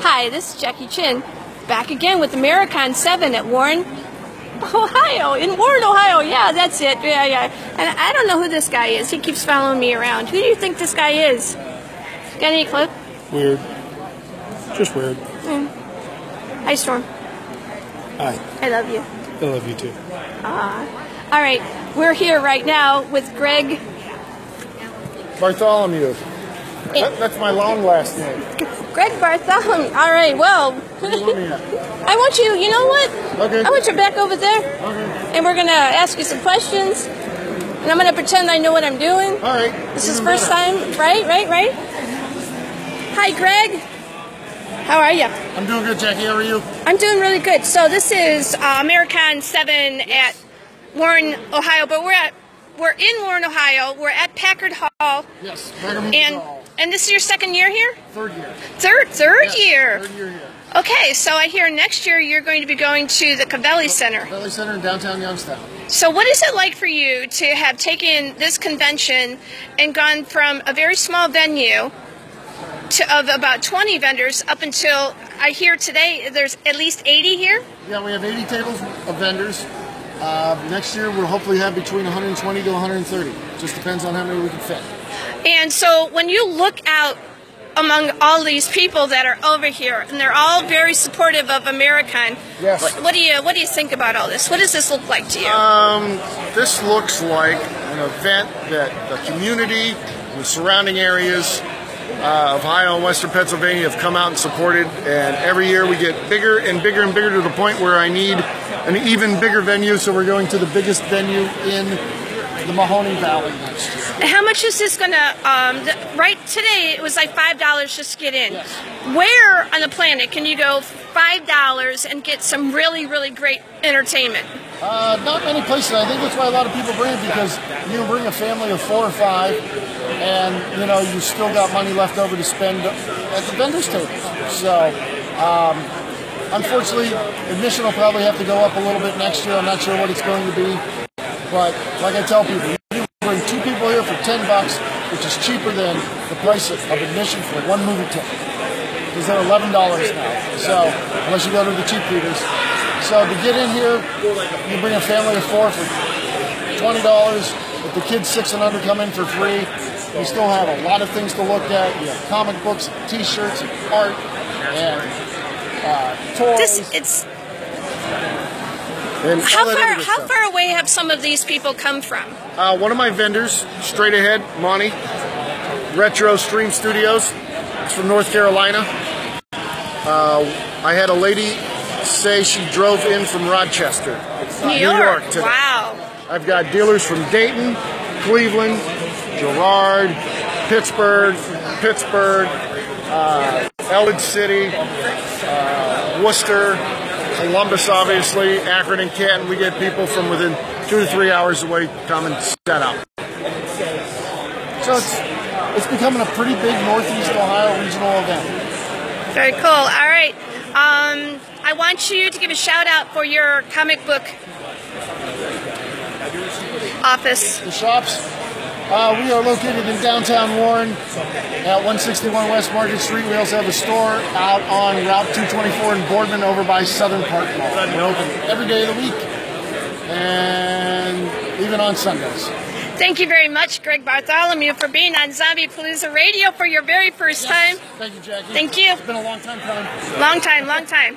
Hi, this is Jackie Chin, back again with Americon 7 at Warren, Ohio. In Warren, Ohio. Yeah, that's it. Yeah. And I don't know who this guy is. He keeps following me around. Who do you think this guy is? Got any clue? Weird. Just weird. Hi, Storm. Hi. I love you. I love you too. All right, we're here right now with Greg Bartholomew. That's my long last name. Greg Bartholomew. All right, well, I want you, you know what? Okay. I want you back over there, Okay. and we're going to ask you some questions, and I'm going to pretend I know what I'm doing. All right. This is first time, right? Hi, Greg. How are you? I'm doing good, Jackie. How are you? I'm doing really good. So this is Americon 7 at Warren, Ohio, but we're in Warren, Ohio. We're at Packard Hall. Yes, Packard Hall. And this is your second year here? Third year. Third Yes, year. Third year here. Okay, so I hear next year you're going to be going to the Covelli Center. Covelli Center in downtown Youngstown. So what is it like for you to have taken this convention and gone from a very small venue of about 20 vendors up until I hear today there's at least 80 here? Yeah, we have 80 tables of vendors. Next year we'll hopefully have between 120 to 130. Just depends on how many we can fit. And so when you look out among all these people that are over here, and they're all very supportive of Americon, Yes. what do you think about all this? What does this look like to you? This looks like an event that the community, the surrounding areas of Ohio and Western Pennsylvania have come out and supported, and every year we get bigger and bigger and bigger to the point where I need an even bigger venue, so we're going to the biggest venue in the Mahoney Valley next year. How much is this going to, right today it was like $5 just to get in. Yes. Where on the planet can you go $5 and get some really, really great entertainment? Not many places. I think that's why a lot of people bring it, because you can bring a family of 4 or 5, and you still got money left over to spend at the vendors' tables. So, unfortunately, admission will probably have to go up a little bit next year. I'm not sure what it's going to be, but like I tell people, you can bring 2 people here for $10, which is cheaper than the price of admission for one movie ticket, because they're $11 now. So, unless you go to the cheap theaters. So to get in here, you bring a family of 4 for $20. If the kids 6 and under come in for free, you still have a lot of things to look at. You have comic books, T-shirts, and art, and toys. And How far away have some of these people come from? One of my vendors, straight ahead, Monty, Retro Stream Studios. It's from North Carolina. I had a lady say she drove in from Rochester, New York today. Wow. I've got dealers from Dayton, Cleveland, Girard, Pittsburgh, Elwood City, Worcester, Columbus, obviously, Akron and Canton. We get people from within 2 to 3 hours away come and set up. So it's becoming a pretty big Northeast Ohio regional event. Very cool. All right. I want you to give a shout out for your comic book office. The shops. We are located in downtown Warren at 161 West Market Street. We also have a store out on Route 224 in Boardman over by Southern Park Mall. We're open every day of the week and even on Sundays. Thank you very much, Greg Bartholomew, for being on Zombie Palooza Radio for your very first time. Thank you, Jackie. Thank you. It's been a long time coming. Long time.